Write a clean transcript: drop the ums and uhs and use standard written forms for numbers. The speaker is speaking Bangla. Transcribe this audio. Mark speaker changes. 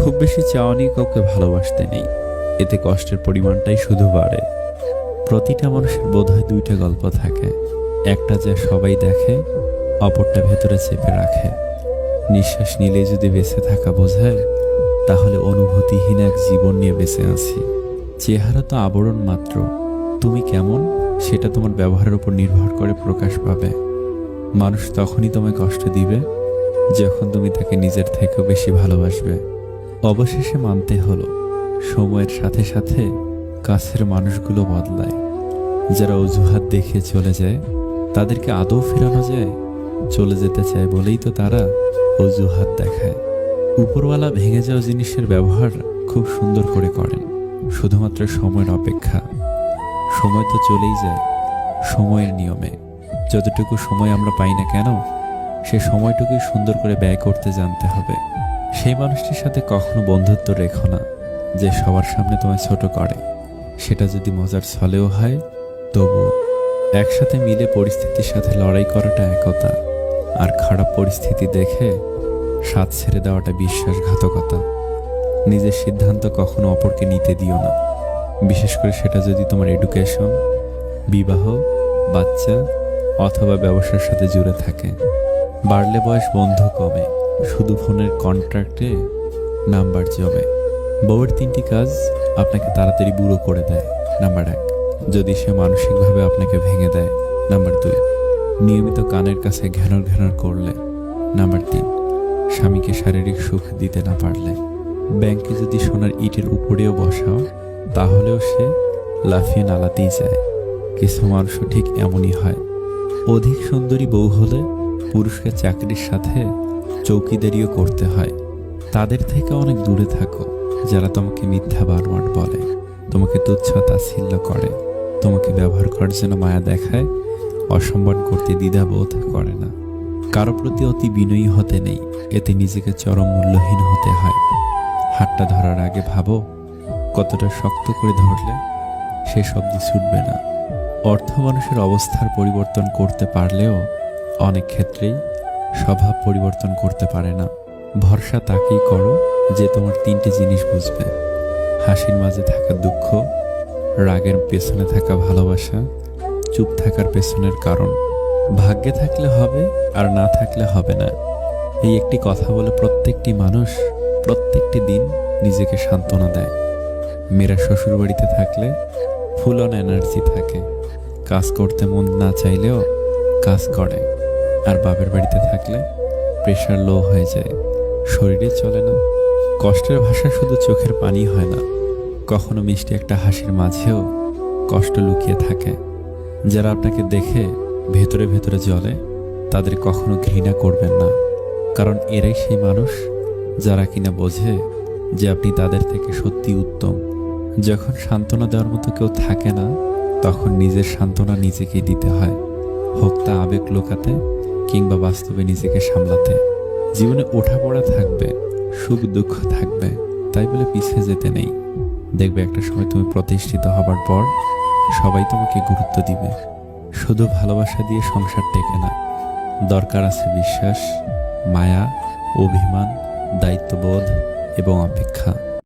Speaker 1: খুব বেশি চাওয়া নিয়ে কাউকে ভালোবাসতে নেই, এতে কষ্টের পরিমাণটাই শুধু বাড়ে। প্রতিটা মানুষের বোধহয় দুইটা গল্প থাকে, একটা যা সবাই দেখে, অপরটা ভেতরে চেপে রাখে। নিঃশ্বাস নিলেই যদি বেঁচে থাকা বোঝায়, তাহলে অনুভূতিহীন এক জীবন নিয়ে বেঁচে আছি। চেহারা তো আবরণ মাত্র, তুমি কেমন সেটা তোমার ব্যবহারের উপর নির্ভর করে প্রকাশ পাবে। মানুষ তখনই তোমায় কষ্ট দিবে যখন তুমি তাকে নিজের থেকেও বেশি ভালোবাসবে। অবশেষে মানতে হলো, সময়ের সাথে সাথে কাছের মানুষগুলো বদলায়। যারা অজুহাত দেখিয়ে চলে যায়, তাদেরকে আদৌ ফেরানো যায়? চলে যেতে চায় বলেই তো তারা অজুহাত দেখায়। উপরওয়ালা ভেঙে যাওয়া জিনিসের ব্যবহার খুব সুন্দর করে করেন, শুধুমাত্র সময়ের অপেক্ষা। সময় তো চলেই যায় সময়ের নিয়মে। যতটুকু সময় আমরা পাই না কেন, সে সময়টুকুই সুন্দর করে ব্যয় করতে জানতে হবে। সেই মানুষটির সাথে কখনো বন্ধুত্ব রেখো না যে সবার সামনে তোমায় ছোট করে। সেটা যদি মজার ছলেও হয়, তবুও একসাথে মিলে পরিস্থিতির সাথে লড়াই করাটা একতা, আর খারাপ পরিস্থিতি দেখে সাথ ছেড়ে দেওয়াটা বিশ্বাসঘাতকতা। নিজের সিদ্ধান্ত কখনো অপরকে নিতে দিও না, বিশেষ করে সেটা যদি তোমার এডুকেশন, বিবাহ, বাচ্চা অথবা ব্যবসার সাথে জুড়ে থাকে। বাড়লে বয়স বন্ধু কমে, শুধু ফোনের কন্ট্রাক্টে নাম্বার জমে। বউয়ের 3টি কাজ আপনাকে তাড়াতাড়ি বুড়ো করে দেয়। নাম্বার 1, যদি সে মানসিকভাবে আপনাকে ভেঙে দেয়। নাম্বার 2, নিয়মিত কানের কাছে ঘ্যানর ঘ্যানর করলে। নাম্বার 3, স্বামীকে শারীরিক সুখ দিতে না পারলে। ব্যাংকে যদি সোনার ইটের উপরেও বসাও, তাহলেও সে লাফিয়ে নালাতেই যায়। কিছু মানুষও ঠিক এমনই হয়। অধিক সুন্দরী বউ হলে পুরুষকে চাকরির সাথে চৌকিদারিও করতে হয়। তাদের থেকে অনেক দূরে থাকো যারা তোমাকে মিথ্যা বানোয়াট বলে, তোমাকে তুচ্ছ তাচ্ছিল্য করে, তোমাকে ব্যবহার করার জন্য মায়া দেখায়, অসম্মান করতে দ্বিধাবোধ করে না। কারো প্রতি অতি বিনয়ী হতে নেই, এতে নিজেকে চরম মূল্যহীন হতে হয়। হাতটা ধরার আগে ভাবো কতটা শক্ত করে ধরলে সে শব্দ ছুটবে না। অর্থ মানুষের অবস্থার পরিবর্তন করতে পারলেও অনেক ক্ষেত্রেই স্বভাব পরিবর্তন করতে পারে না। ভরসা তাকেই করো যে তোমার 3টি জিনিস বুঝবে: হাসির মাঝে থাকা দুঃখ, রাগের পেছনে থাকা ভালোবাসা, চুপ থাকার পেছনের কারণ। ভাগ্যে থাকলে হবে, আর না থাকলে হবে না। এই একটি কথা বলে প্রত্যেকটি মানুষ প্রত্যেকটি দিন নিজেকে সান্ত্বনা দেয়। মেয়েরা শ্বশুর বাড়িতে থাকলে ফুল অন এনার্জি থাকে, কাজ করতে মন না চাইলেও কাজ করে। আর বাপের বাড়িতে থাকলে প্রেশার লো হয়ে যায়, শরীরে চলে না। কষ্টের ভাষা শুধু চোখের পানি হয় না, কখনো মিষ্টি একটা হাসির মাঝেও কষ্ট লুকিয়ে থাকে। যারা আপনাকে দেখে ভেতরে ভেতরে জ্বলে, তাদের কখনো ঘৃণা করবেন না, কারণ এরাই সেই মানুষ যারা কিনা বোঝে যে আপনি তাদের থেকে সত্যি উত্তম। যখন সান্ত্বনা দেওয়ার মতো কেউ থাকে না, তখন নিজের সান্ত্বনা নিজেকেই দিতে হয়, হোক তা আবেগ লোকাতে কিংবা বাস্তবে নিজেকে সামলাতে। জীবনে ওঠাপড়া থাকবে, সুখ দুঃখ থাকবে, তাই বলে পিছিয়ে যেতে নেই। দেখবে একটা সময় তুমি প্রতিষ্ঠিত হবার পর সবাই তোমাকে গুরুত্ব দিবে। শুধু ভালোবাসা দিয়ে সংসার টেকে না, দরকার আছে বিশ্বাস, মায়া, অভিমান, দায়িত্ববোধ এবং অপেক্ষা।